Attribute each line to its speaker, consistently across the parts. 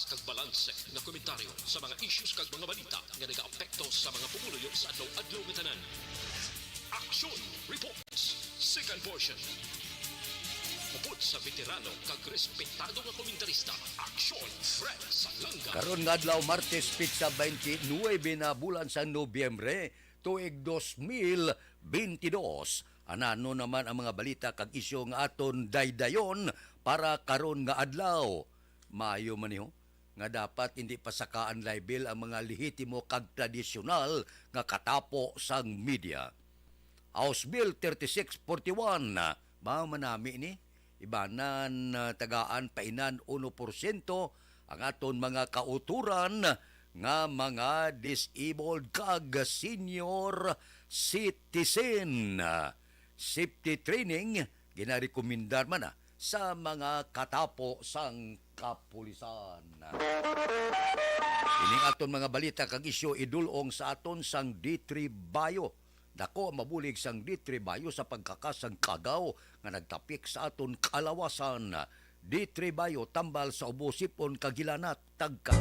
Speaker 1: Patas kag balanse nga komentaryo sa mga issues kag mga balita nga nagaapekto sa mga pumuluyo sa adlaw-adlaw nga tanan. Action Reports, second portion. Upod sa veterano kag respetado nga komentarista, Action Fred Salanga.
Speaker 2: Karon nga adlaw Martes pitsa 29 na bulan sa Nobyembre tuig 2022. Anano naman ang mga balita kag isyu nga aton daydayon para karon nga adlaw. Maayo man niyo nga dapat hindi pasakaan libel ang mga lehitimo kag tradisyonal nga katapo sang media. House Bill 3641 ba manami ni ibanan tagaan painan 1% ang aton mga kauturan nga mga disabled kag senior citizen. Safety training ginarekomendar man sa mga katapo sang kapulisan. Ining aton mga balita kag isyu idulong sa aton sang D3 Bayo. Dako mabulig sang D3 Bayo sa pagkakasang kagaw nga nagtapik sa aton kalawasan. D3 Bayo tambal sa ubosipon kagilanat tagka.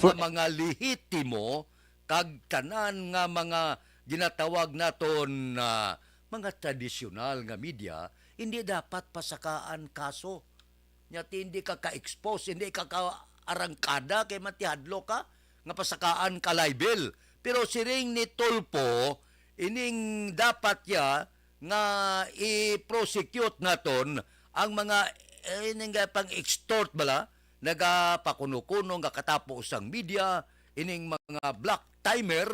Speaker 2: Sa mga lehitimo kag tanan nga mga ginatawag naton mga tradisyonal nga media, hindi dapat pasakaan kaso. Nyati hindi ka ka-expose, hindi ka ka-arangkada kay matihadlo ka nga pasakaan ka libel. Pero siring ni Tulpo, ining dapat ya nga i-prosecute naton ang mga ining pang-extort bala nagapakuno-kuno nga katapo sang media, ining mga black timer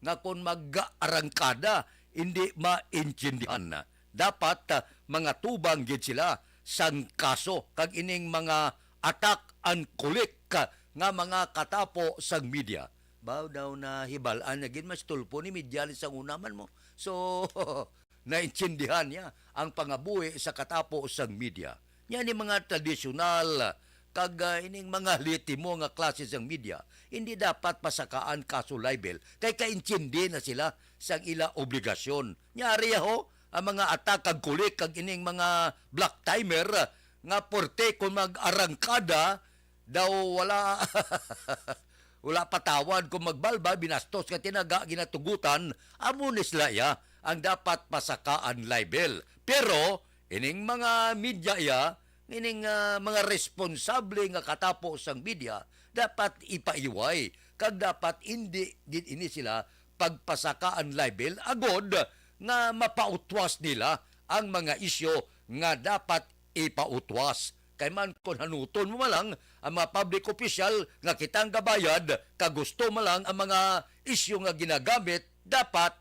Speaker 2: nga kung mag-arangkada hindi maintindihan. Dapat mga tubang gid sila sang kaso kag ining mga attack and collect nga mga katapo sang media. Baw daw na hibalaan na gid mas Tulpo ni media sang unaman mo. So naintindihan niya ang pangabuhi sa katapo sang media. Yan ni mga tradisyonal kag ining mga lehitimo nga klase sang media, hindi dapat pasakaan kaso libel kay kaintindi na sila sang ila obligasyon. Nyari ho ang mga attack kag kulik kag ining mga black timer nga porte kung mag-arangkada daw wala wala patawad kung magbalba binastos ka tinaga ginatugutan amo ni sila ya ang dapat pasakaan libel. Pero ining mga media ya ining mga responsable nga katapo sang media dapat ipaiway kag dapat hindi gid ini sila pagpasakaan libel agod nga mapautwas nila ang mga isyu nga dapat ipautwas. Kay man kon hanuton mo malang ang mga public official nga kitang gabayad kagusto malang ang mga isyu nga ginagamit dapat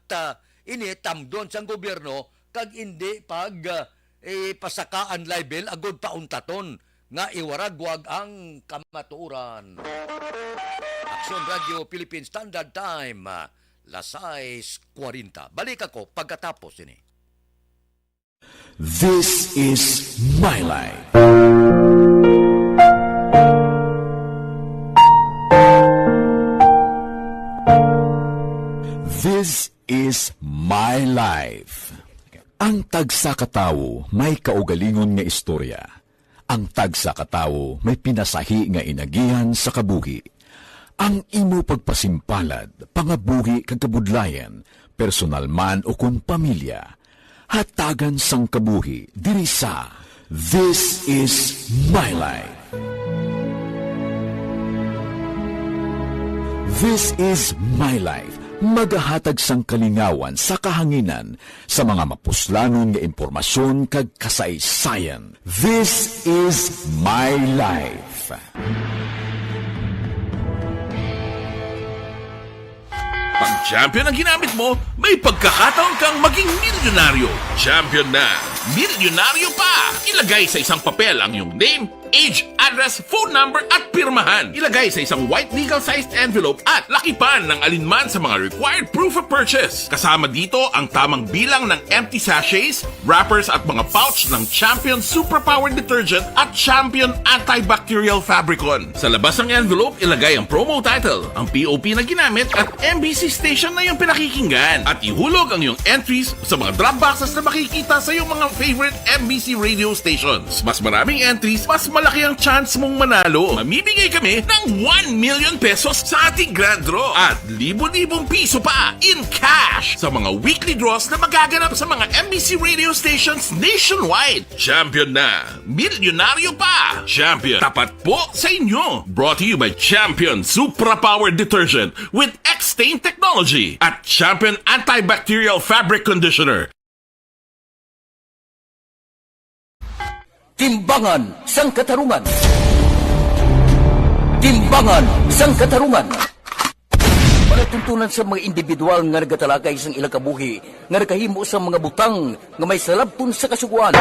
Speaker 2: ini tamdon sang gobyerno kag hindi pag pasakaan libel agod pauntaton nga iwaragwag ang kamatuoran. Action Radio Philippine Standard Time, Lasay 40. Balik ako pagkatapos ini.
Speaker 3: This is my life. This is my life. Ang tagsakatawo may kaugalingon nga istorya. Ang tagsakatawo may pinasahi nga inagihan sa kabuhi. Ang imo pagpasimpalad, pangabuhi kag kabudlayan, personal man o kung pamilya, hatagan sang kabuhi diri sa This is my life. This is my life. Magahatag sang kalingawan sa kahanginan sa mga mapuslanon nga impormasyon kag kasaysayan. This is my life.
Speaker 4: Pag champion ang ginamit mo, may pagkakataon kang maging milyonaryo. Champion na, milyonaryo pa! Ilagay sa isang papel ang iyong name, age, address, phone number at pirmahan. Ilagay sa isang white legal-sized envelope at lakipan ng alinman sa mga required proof of purchase. Kasama dito ang tamang bilang ng empty sachets, wrappers at mga pouch ng Champion Superpower Detergent at Champion Antibacterial Fabricon. Sa labas ng envelope, ilagay ang promo title, ang POP na ginamit at MBC station na yung pinakikinggan. At ihulog ang iyong entries sa mga drop boxes na makikita sa iyong mga favorite MBC radio stations. Mas maraming entries, mas malaki ang chance mong manalo. Mamimigay kami ng 1 million pesos sa ating grand draw at libo-libong piso pa in cash sa mga weekly draws na magaganap sa mga MBC radio stations nationwide. Champion na, milyonaryo pa. Champion, tapat po sa inyo. Brought to you by Champion Supra Power Detergent with X-Stain Technology at Champion Antibacterial Fabric Conditioner.
Speaker 2: Timbangan sang katarungan. Timbangan sang katarungan. Panatuntunan sa mga individual nga nagatalagay sang ilang kabuhi nga nakahimo sa mga butang nga may salabton sa kasuguan.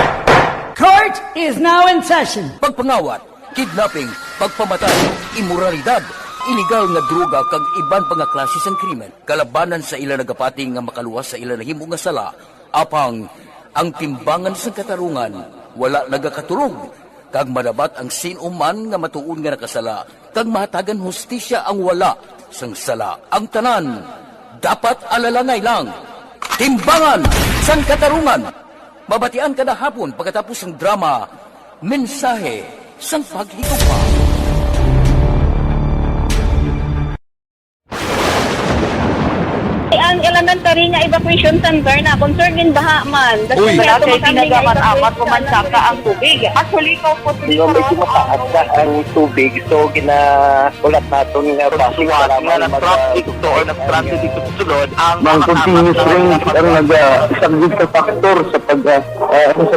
Speaker 5: Court is now in session.
Speaker 2: Pagpangawat, kidnapping, pagpamatay, imoralidad, iligal nga droga kag iban pa nga klase sang krimen. Kalabanan sa ila nagapating nga makaluwas sa ila nahimo nga sala, apang ang timbangan sang katarungan wala nagakatulog, kag madabat ang sinuman nga matuon nga nakasala, kag mahatagan hustisya ang wala sang sala. Ang tanan, dapat alalangay lang. Timbangan sang katarungan. Mabatian kada hapon pagkatapos ng drama, mensahe sang paghigugma.
Speaker 6: Ang elementary nga evacuation center na concern din baha man.
Speaker 2: Uy,
Speaker 6: wala kay pinagamat-amat pumansaka ang tubig. Actually, ko po
Speaker 7: Yung medyo mataas na ang tubig, so ginaulat natin nga basiwat nga nag-traffic to or nag-transit dito sa sulod. Ang continuous range ang nag-isagid ka factor sa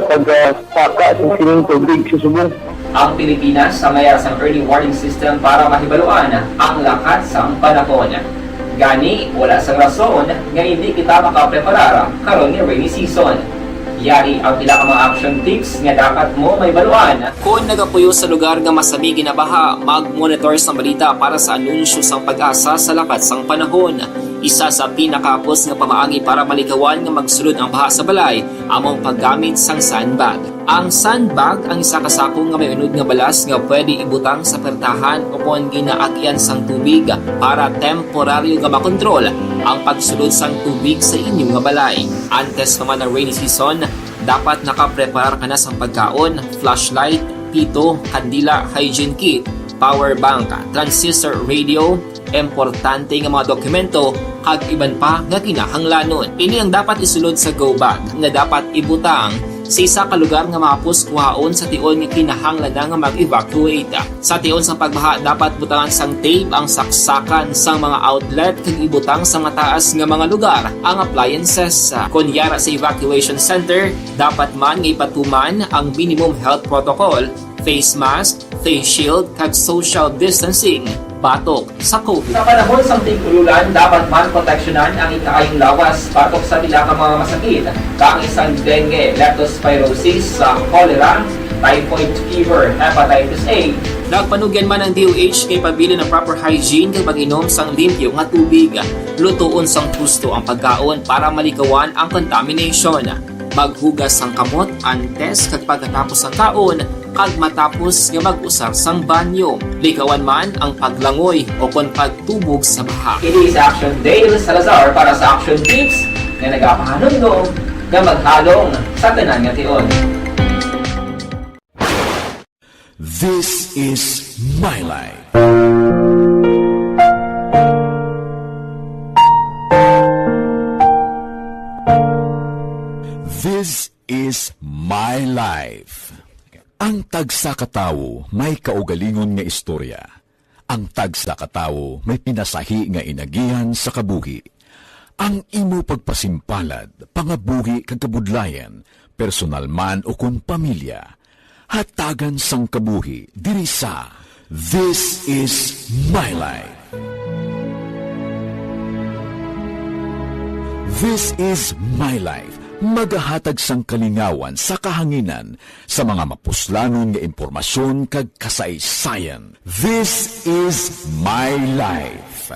Speaker 7: pagsaka at sining tubig sa subong.
Speaker 8: Ang Pilipinas sa mayroon sa early warning system para mahibaluan ang lakas ng panahon. Gani, wala sang rason nga hindi kita makapreparar karon ni rainy season. Yari ang pila ka mga action tips nga dapat mo may baluan. Kung nagapuyo sa lugar nga masabi ginabaha, mag-monitor sa balita para sa anunsyo sang pag-asa sa lakas sang panahon. Isa sa pinakapos nga pamaagi para malikawan nga magsulod ang baha sa balay, among paggamit sang sandbag. Ang sandbag ang isa kasako nga may unod nga balas nga pwede ibutang sa pertahan upon ginaagyan sang tubig para temporaryo nga makontrol ang pagsulod sang tubig sa inyong nga balay. Antes naman ng rainy season, dapat nakapreparar ka na sang pagkaon, flashlight, pito, kandila, hygiene kit, power bank, transistor radio, importante nga mga dokumento kag iban pa nga kinahanglanon. Ini ang dapat isulod sa go bag nga dapat ibutang sa isa ka lugar nga mapus kuhaon sa tion nga kinahanglan nga mag-evacuate. Sa tion sa pagbaha dapat butangan sang tape ang saksakan sang mga outlet kag ibutang sa mataas nga mga lugar ang appliances. Kunyara sa evacuation center, dapat man nga ipatuman ang minimum health protocol, face mask, face shield kag social distancing batok sa COVID. Sa panahon sa tigululan, dapat man proteksyonan ang ikaayong lawas batok sa pila ka mga masakit, kang isang dengue, leptospirosis, cholera, typhoid fever, hepatitis A. Nagpanugyan man ang DOH kay pabili ng proper hygiene kay pag-inom sang limpyo nga tubig. Lutuon sang husto ang pagkaon para malikawan ang contamination. Maghugas sang kamot antes kag pagkatapos ang kaon kag matapos nga mag-usar sang banyo. Likawan man ang paglangoy o kon pagtubog sa baha. It is Action Dale Salazar para sa Action Tips nga nagapahanundong nga maghalong sa tanan nga tion.
Speaker 3: This is My Life. This is My Life. Ang tagsa katawo may kaugalingon nga istorya. Ang tagsa katawo may pinasahi nga inagihan sa kabuhi. Ang imo pagpasimpalad, pangabuhi kag kabudlayan, personal man o kun pamilya, hatagan sang kabuhi diri sa This is My Life. This is My Life. magahatag sang kalingawan sa kahanginan sa mga mapuslanon nga impormasyon kag kasaysayan. This is My Life.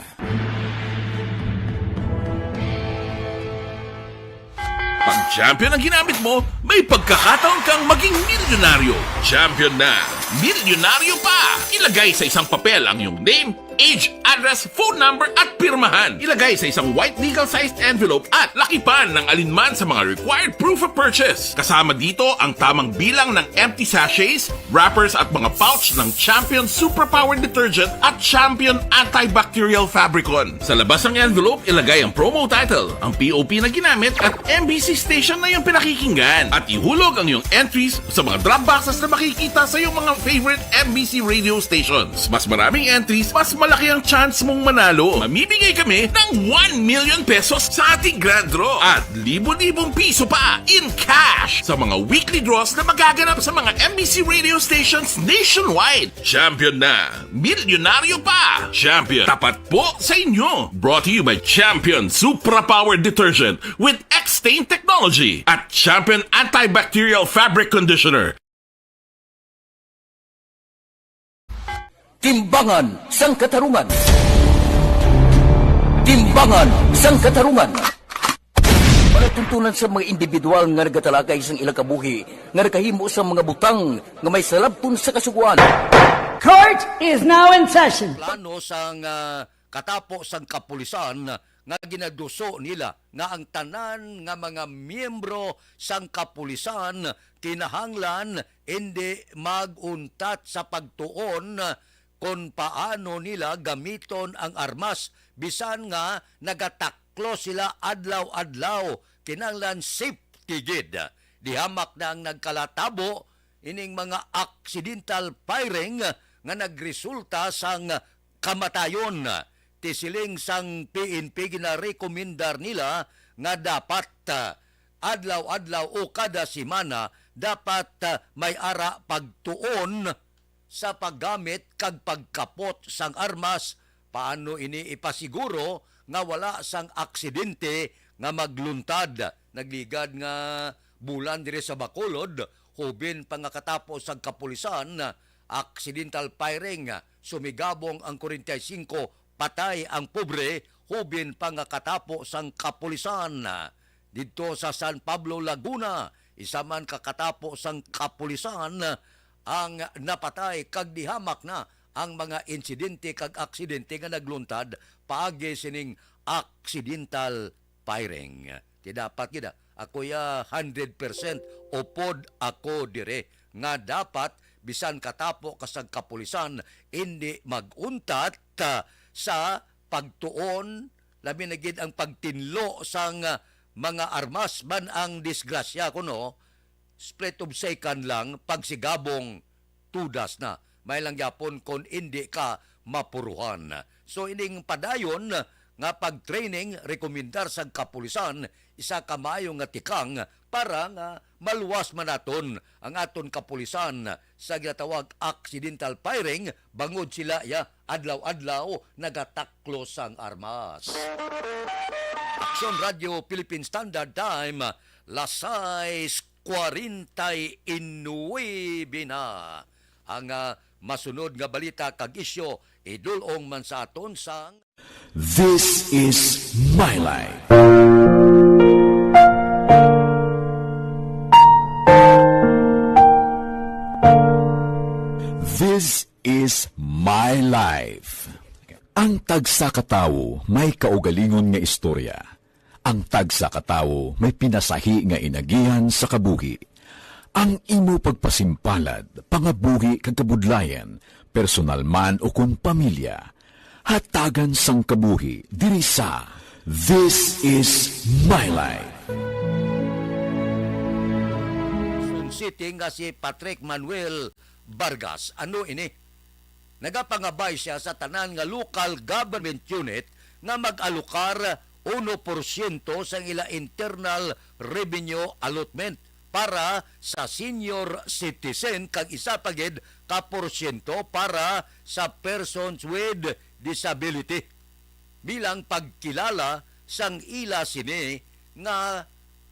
Speaker 4: Pag champion ang ginamit mo, may pagkakataon kang maging milyonaryo. Champion na, milyonaryo pa! Ilagay sa isang papel ang iyong name, age, address, phone number at pirmahan. Ilagay sa isang white legal-sized envelope at lakipan ng alinman sa mga required proof of purchase. Kasama dito ang tamang bilang ng empty sachets, wrappers at mga pouch ng Champion Superpower Detergent at Champion Antibacterial Fabricon. Sa labas ng envelope, ilagay ang promo title, ang POP na ginamit at MBC station na yung pinakikinggan. At ihulog ang iyong entries sa mga drop boxes na makikita sa iyong mga favorite MBC radio stations. Mas maraming entries, mas malaki ang chance mong manalo. Mamimigay kami ng 1 million pesos sa ating grand draw at libo-libong piso pa in cash sa mga weekly draws na magaganap sa mga MBC radio stations nationwide. Champion na, milyonaryo pa. Champion, tapat po sa inyo. Brought to you by Champion Superpower Detergent with X-Stain Technology at Champion Antibacterial Fabric Conditioner.
Speaker 2: Timbangan sang katarungan. Timbangan sang katarungan. Panatuntunan sa mga individual nga nagatalagay sang ilang kabuhi nga nakahimo sa mga butang nga may salabton sa kasuguan.
Speaker 5: Court is now in session.
Speaker 2: Plano sang katapo sang kapulisan nga ginaduso nila nga ang tanan nga mga miyembro sang kapulisan kinahanglan hindi maguntat sa pagtuon kung paano nila gamiton ang armas bisan nga nagataklo sila adlaw-adlaw kinahanglan safety gid. Dihamak na ang nagkalatabo ining mga accidental firing nga nagresulta sang kamatayon. Tisiling sang PNP ginarekomendar nila nga dapat adlaw-adlaw o kada semana dapat may ara pagtuon sa paggamit kag pagkapot sang armas. Paano ini ipasiguro nga wala sang aksidente nga magluntad. Nagligad nga bulan dire sa Bacolod, hubin pa nga katapos sang kapulisan, accidental firing, sumigabong ang 45, patay ang pobre, hubin pa nga katapos sang kapulisan. Dito sa San Pablo, Laguna, isa man kakatapos sang kapulisan, ang napatay kag dihamak na ang mga insidente kag aksidente nga nagluntad paagi sining accidental firing. Ti dapat gida ako ya 100% upod ako dire nga dapat bisan katapo kasag kapulisan hindi maguntat sa pagtuon labi na gid ang pagtinlo sang mga armas man ang disgrasya kuno. Split of second lang, pagsigabong tudas na. May lang yapon kung hindi ka mapuruhan. So, ining padayon nga pag-training, rekomendar sa kapulisan, isa kamayo nga tikang para nga maluwas manaton ang aton kapulisan sa ginatawag accidental firing, bangod sila adlaw-adlaw nagataklo sang armas. Action Radio Philippine Standard Time, Lasay 49 na ang masunod nga balita kag isyo idulong man sa aton sang
Speaker 3: This is My Life. This is My Life. Ang tagsa katawo may kaugalingon nga istorya. Ang tagsa katawo may pinasahi nga inagihan sa kabuhi. Ang imo pagpasimpalad, pangabuhi kag kabudlayan, personal man o kung pamilya, hatagan sang kabuhi diri sa This is My Life.
Speaker 2: Quezon City nga si Patrick Manuel Vargas. Ano ini? Nagapangabay siya sa tanan nga local government unit nga mag-alokar 1% sa ila internal revenue allotment para sa senior citizen kag isa pagid ka porsyento para sa persons with disability. Bilang pagkilala sang ila sini nga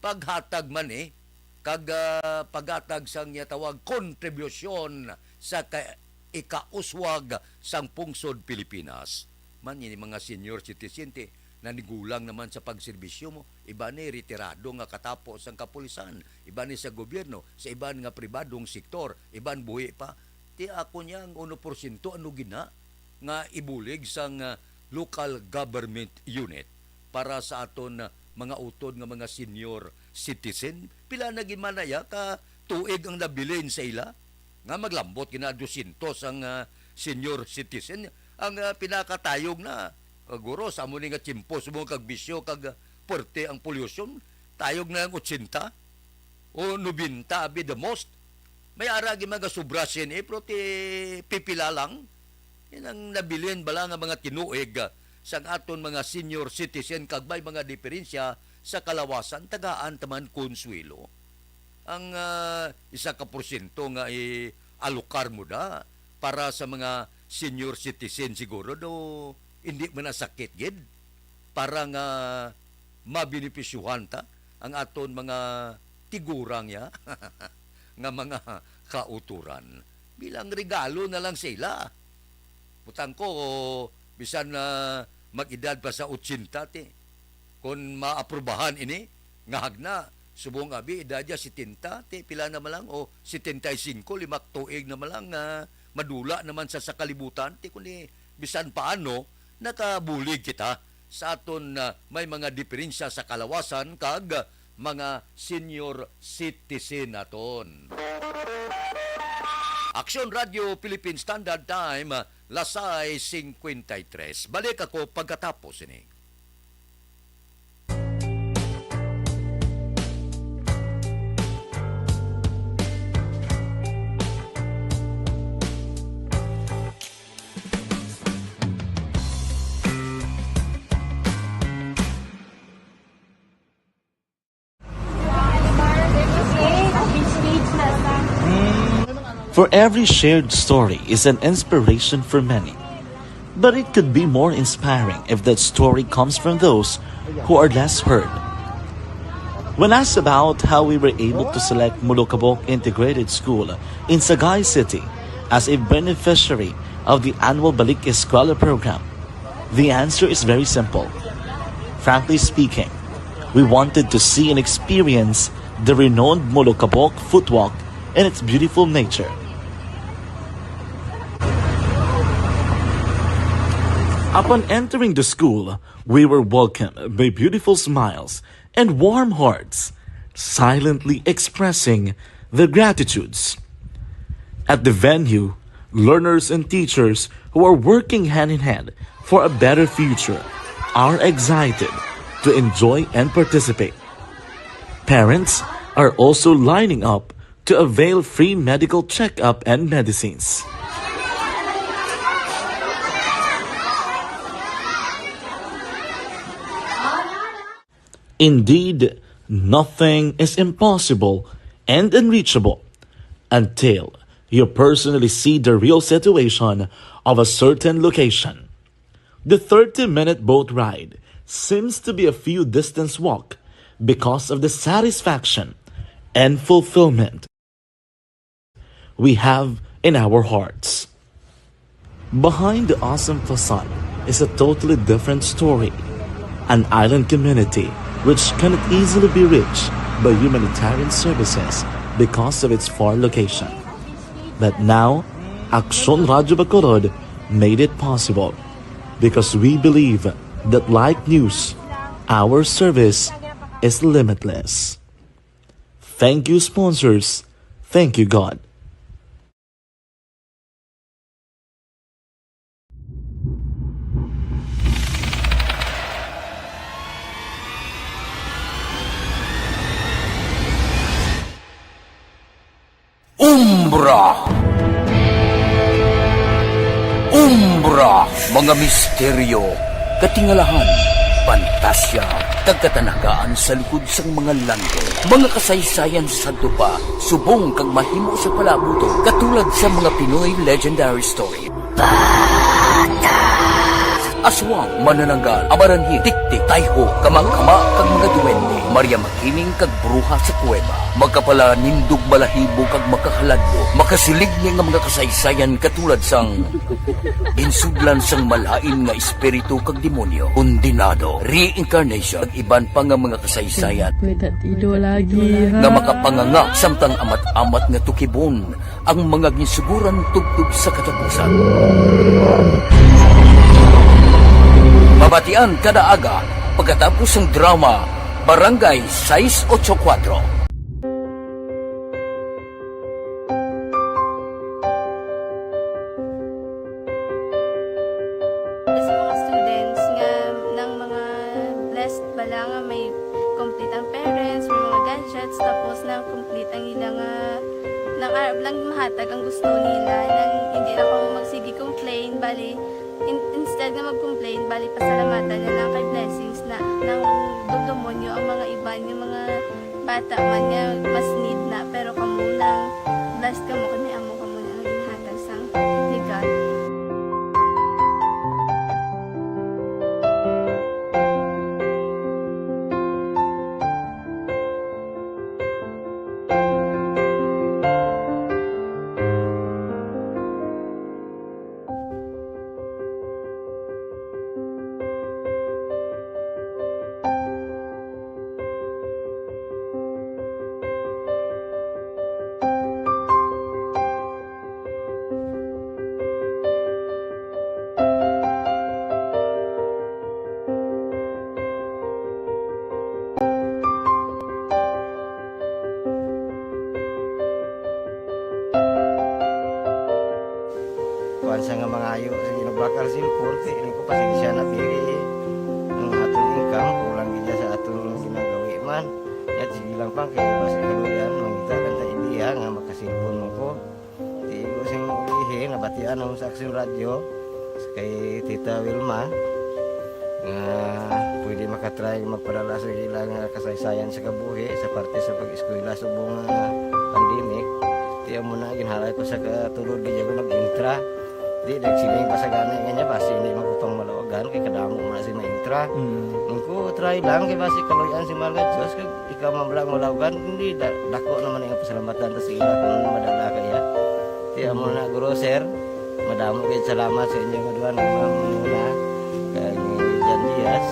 Speaker 2: paghatag man kag paghatag sang tawag kontribusyon sa ikauswag sang pungsod Pilipinas. Man ini mga senior citizen nanigulang naman sa pagserbisyo mo. Iba ni retirado nga katapos ang kapulisan. Iba ni sa gobyerno, sa iban nga pribadong sektor, iban buhi pa. Ti ako niya ang 1% ano gina nga ibulig sang local government unit para sa aton mga utod nga mga senior citizen. Pila na gimanaya ka tuig ang nabilin sa ila nga maglambot kina 200 ang senior citizen. Ang pinakatayog na guro sa amo ni nga tiyempo sumo kag bisyo kag porte ang pollution tayog na ang 80 o 90 abi the most. May ara gi mga subrasin pero ti pipila lang. Yan ang nabilin bala nga mga tinuig sang aton mga senior citizen kag may mga diferensya sa kalawasan tagaan taman konsuelo. Ang 1% nga alokar mo da para sa mga senior citizen siguro do hindi man nasakit gid para nga mabinipisyuhan ta ang aton mga tigurang ya nga mga kauturan bilang regalo na lang sila. Butang ko bisan na mag-edad pa sa 80 kung maaprubahan ini nga hagna subong abi edad ya 70 pila na malang o 75 5 tuig na malang madula naman sa kalibutan kundi bisan paano nakabulig kita sa aton may mga diferensya sa kalawasan kag mga senior citizen naton. Aksyon Radio Philippine Standard Time, Lasay 53. Balik ako pagkatapos ini.
Speaker 9: For every shared story is an inspiration for many. But it could be more inspiring if that story comes from those who are less heard. When asked about how we were able to select Mulukabok Integrated School in Sagay City as a beneficiary of the annual Balik Eskwela program, the answer is very simple. Frankly speaking, we wanted to see and experience the renowned Mulukabok footwalk and its beautiful nature. Upon entering the school, we were welcomed by beautiful smiles and warm hearts, silently expressing their gratitudes. At the venue, learners and teachers who are working hand in hand for a better future are excited to enjoy and participate. Parents are also lining up to avail free medical checkup and medicines. Indeed, nothing is impossible and unreachable until you personally see the real situation of a certain location. The 30-minute boat ride seems to be a few distance walk because of the satisfaction and fulfillment we have in our hearts. Behind the awesome facade is a totally different story, an island community which cannot easily be reached by humanitarian services because of its far location. But now, Aksyon Radio Bacolod made it possible because we believe that like news, our service is limitless. Thank you, sponsors. Thank you, God.
Speaker 2: Umbra! Umbra! Mga misteryo, katingalahan, pantasya, kagkatanagaan sa likod sang mga langit. Mga kasaysayan sa dupa, subong kag mahimo sa palabuto, katulad sa mga Pinoy legendary story. Bata! aswang, manananggal, amaranhi, tiktik, tayho, kamang-kama, kag mga duwende, Maria Makining kag bruha sa kuweba, magkapala nindog balahibo kag makahaladlo, makasilig niya nga mga kasaysayan katulad sang ginsudlan sang malain nga espiritu kag demonyo, kondinado, reincarnation, kag iban pa nga mga kasaysayan nga makapanganga samtang amat-amat nga tukibon ang mga ginsuguran tugtog sa katapusan. Mabatian kada aga pagkatapos ng drama Barangay 684.
Speaker 10: Sa mga students nga ng mga blessed bala nga may complete ang parents, may mga gadgets, tapos na complete ang ilang lang mahatag ang gusto nila nang hindi na ako magsige complain bali instead nga mag-complain bali pasalamatan na lang kay blessings na nang dudumonyo ang mga iba yung mga bata man nga mas need na pero kamo lang blessed kamo kami amo kamo na ang ginhatag sang ligat.
Speaker 11: Sa nga mga ayo sa ginabakal silpur ini ko pasensya na biri ang atong income kulang gid sa atong ginagawi man yat sige lang pang kay basta kaluyan mangita kan ta ideya nga makasilpon mo ko di ko sing ihi nabatian ang sa Aksyon Radio kay Tita Wilma nga pwede makatry magpadala sa ilang kasaysayan sa kabuhi sa parte sa pag-eskwela subong pandemic tiya mo na ginhalay ko sa katulod gid nag-intra. Di nagsiling pa sa gana niya basi hindi magupang malawagan kay kadamo mo na si maintra. Ko try lang kay basi kaluyan si Malga Diyos kay ikaw mablang malawagan hindi dako naman ang pasalamatan ta sa ila kung madala kaya. Di amo na guro sir. Madamo kay salamat sa inyo duan muna kay Jan Diaz.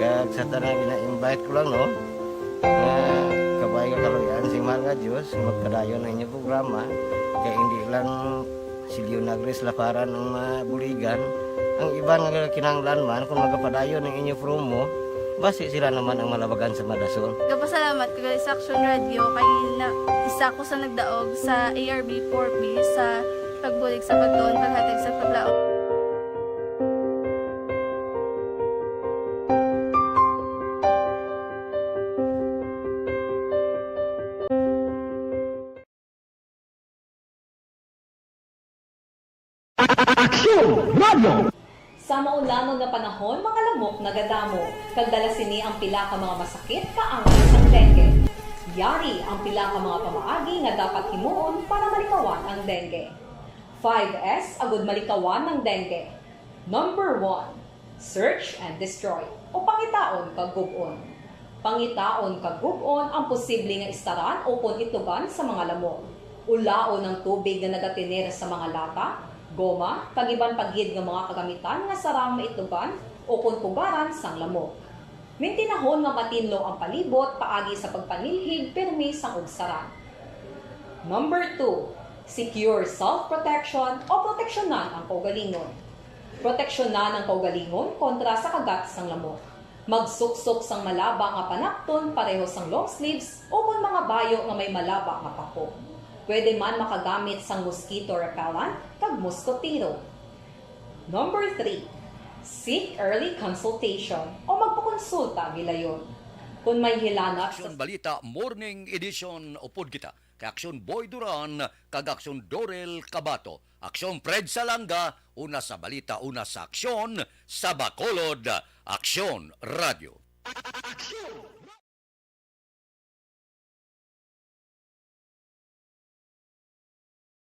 Speaker 11: Kag sa tanan gina-invite ko lang no. Kabay ka kaluyan si Malga Diyos magpadayon ang inyong programa kay hindi lang si Leonagres laparan ng mabuligan ang iba nga kinanglan man kung magapadayon ng inyo promo basi sila naman ang malabagan sa Madasol.
Speaker 10: Kapasalamat ko sa Aksyon Radio kay na isa ko sa nagdaog sa ARB 4B sa pagbulig sa pagtuon paghatag sa paglaom.
Speaker 12: Sa maulamang nga panahon, mga lamok nagadamo, kagdala sini ang pila ka mga masakit kaangay sang dengue. Yari ang pila ka mga pamaagi nga dapat himuon para malikawan ang dengue. 5S agud malikawan ng dengue. Number 1, search and destroy o pangitaon kag gub-on. Pangitaon kag gub-on ang posible nga istaran o kon itugan sa mga lamok. Ulaon ng tubig na nagatinir sa mga lata, goma, kagiban paghid ng mga kagamitan nga sarang maitugan o kuntugaran sang lamok. Mintinahon nga matinlo ang palibot paagi sa pagpanilhig permi sang ugsaran. Number 2, secure self-protection o proteksyonan ang kaugalingon. Proteksyonan ang kaugalingon kontra sa kagat sang lamok. Magsuksok sang malaba nga panakton pareho sang long sleeves o kung mga bayo nga may malaba nga pako. Pwede man makagamit sang mosquito repellent kag mosquitero. Number 3, seek early consultation o magpakonsulta gilayon. Kung may hilanat sa
Speaker 2: Aksyon Balita Morning Edition upod kita kay Aksyon Boy Duran kag Aksyon Dorel Cabato. Aksyon Fred Salanga, una sa balita, una sa aksyon, sa Bacolod, Aksyon Radio. Aksyon!